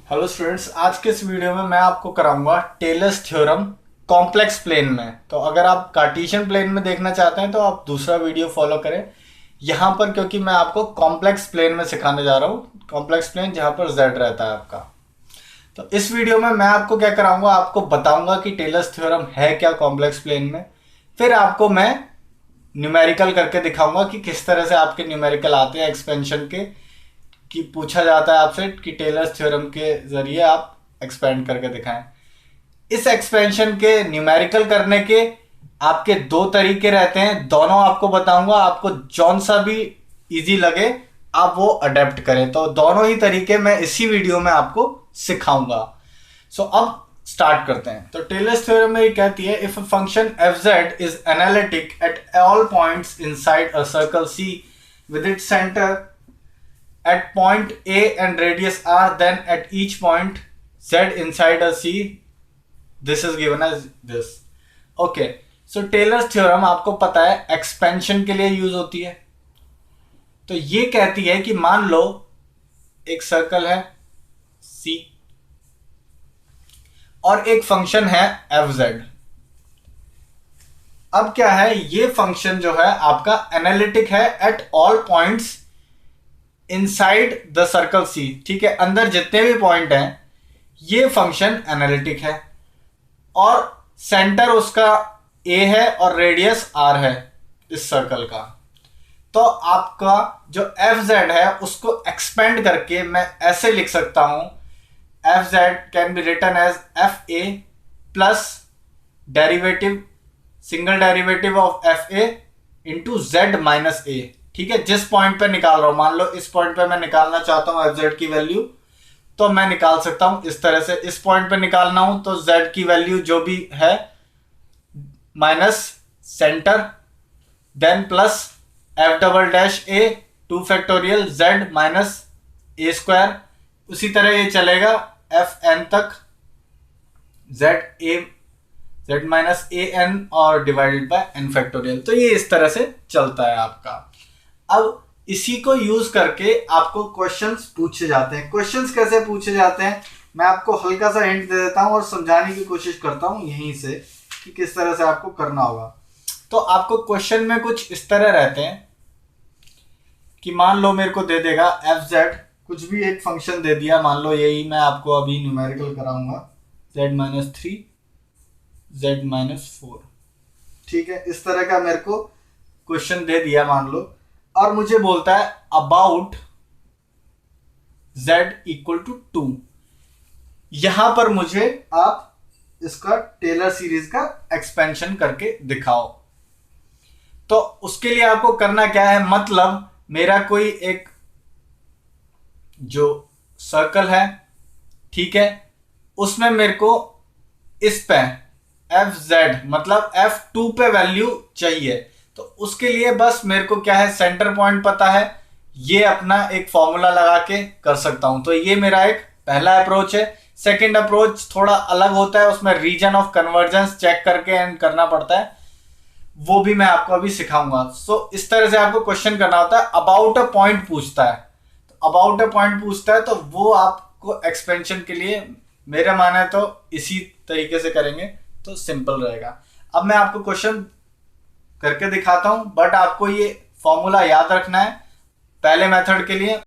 Hello students, आज के इस वीडियो में मैं आपको कराऊंगा टेलर्स थ्योरम कॉम्प्लेक्स प्लेन में। तो अगर आप कार्टेशियन प्लेन में देखना चाहते हैं तो आप दूसरा वीडियो फॉलो करें यहाँ पर, क्योंकि मैं आपको कॉम्प्लेक्स प्लेन में सिखाने जा रहा हूँ। कॉम्प्लेक्स प्लेन जहाँ पर जेड रहता है आपका। तो इस वीडियो में मैं आपको क्या कराऊंगा, आपको बताऊंगा कि टेलर्स थ्योरम है क्या कॉम्प्लेक्स प्लेन में। फिर आपको मैं न्यूमेरिकल करके दिखाऊंगा कि किस तरह से आपके न्यूमेरिकल आते हैं एक्सपेंशन के, कि पूछा जाता है आपसे कि टेलर्स थ्योरम के जरिए आप एक्सपेंड करके दिखाएं। इस एक्सपेंशन के न्यूमेरिकल करने के आपके दो तरीके रहते हैं, दोनों आपको बताऊंगा। आपको जौन सा भी इजी लगे आप वो अडेप्ट करें। तो दोनों ही तरीके मैं इसी वीडियो में आपको सिखाऊंगा। सो अब स्टार्ट करते हैं। तो टेलर्स थ्योरम में ये कहती है, if a function F Z is analytic at all points inside a circle C with its centre at point A and radius R, then at each point Z inside a C, this is given as this. Okay, so Taylor's theorem आपको पता है expansion के लिए use होती है। तो ये कहती है कि मान लो एक सर्कल है C और एक फंक्शन है fz। अब क्या है, ये फंक्शन जो है आपका एनालिटिक है at all points inside the circle C. ठीक है, अंदर जितने भी पॉइंट हैं ये फंक्शन एनालिटिक है और सेंटर उसका ए है और रेडियस आर है इस सर्कल का। तो आपका जो एफ जेड है उसको एक्सपेंड करके मैं ऐसे लिख सकता हूं, f z can be written as f a plus derivative, single derivative of f a into z minus a. ठीक है, जिस पॉइंट पे निकाल रहा हूं, मान लो इस पॉइंट पे मैं निकालना चाहता हूं एफ जेड की वैल्यू, तो मैं निकाल सकता हूं इस तरह से। इस पॉइंट पे निकालना हूं तो जेड की वैल्यू जो भी है minus center, then plus f double dash a 2 factorial z minus a square. उसी तरह ये चलेगा एफ एन तक, जेड माइनस ए एन और डिवाइडेड बाय एन फैक्टोरियल। तो ये इस तरह से चलता है आपका। अब इसी को यूज करके आपको क्वेश्चंस पूछे जाते हैं। क्वेश्चंस कैसे पूछे जाते हैं मैं आपको हल्का सा हिंट दे देता हूं और समझाने की कोशिश करता हूं यहीं से कि किस तरह से आपको करना होगा। तो आपको क्वेश्चन में कुछ इस तरह रहते हैं कि मान लो मेरे को दे देगा एफ जेड, कुछ भी एक फंक्शन दे दिया, मान लो यही मैं आपको अभी न्यूमेरिकल कराऊंगा, जेड माइनस 3 जेड माइनस 4। ठीक है, इस तरह का मेरे को क्वेश्चन दे दिया मान लो, और मुझे बोलता है अबाउट z इक्वल टू 2। यहां पर मुझे आप इसका टेलर सीरीज का एक्सपेंशन करके दिखाओ। तो उसके लिए आपको करना क्या है, मतलब मेरा कोई एक जो सर्कल है, ठीक है, उसमें मेरे को इस पे एफ जेड मतलब F2 पे वैल्यू चाहिए। तो उसके लिए बस मेरे को क्या है, सेंटर पॉइंट पता है, ये अपना एक फॉर्मूला लगा के कर सकता हूं। तो ये मेरा एक पहला अप्रोच है। सेकंड अप्रोच थोड़ा अलग होता है, उसमें रीजन ऑफ कन्वर्जेंस चेक करके एंड करना पड़ता है, वो भी मैं आपको अभी सिखाऊंगा। सो इस तरह से आपको क्वेश्चन करना होता है। अबाउट अ पॉइंट पूछता है, तो अबाउट अ पॉइंट पूछता है तो वो आपको एक्सपेंशन के लिए मेरा माना है तो इसी तरीके से करेंगे तो सिंपल रहेगा। अब मैं आपको क्वेश्चन करके दिखाता हूं, बट आपको ये फॉर्मूला याद रखना है पहले मेथड के लिए।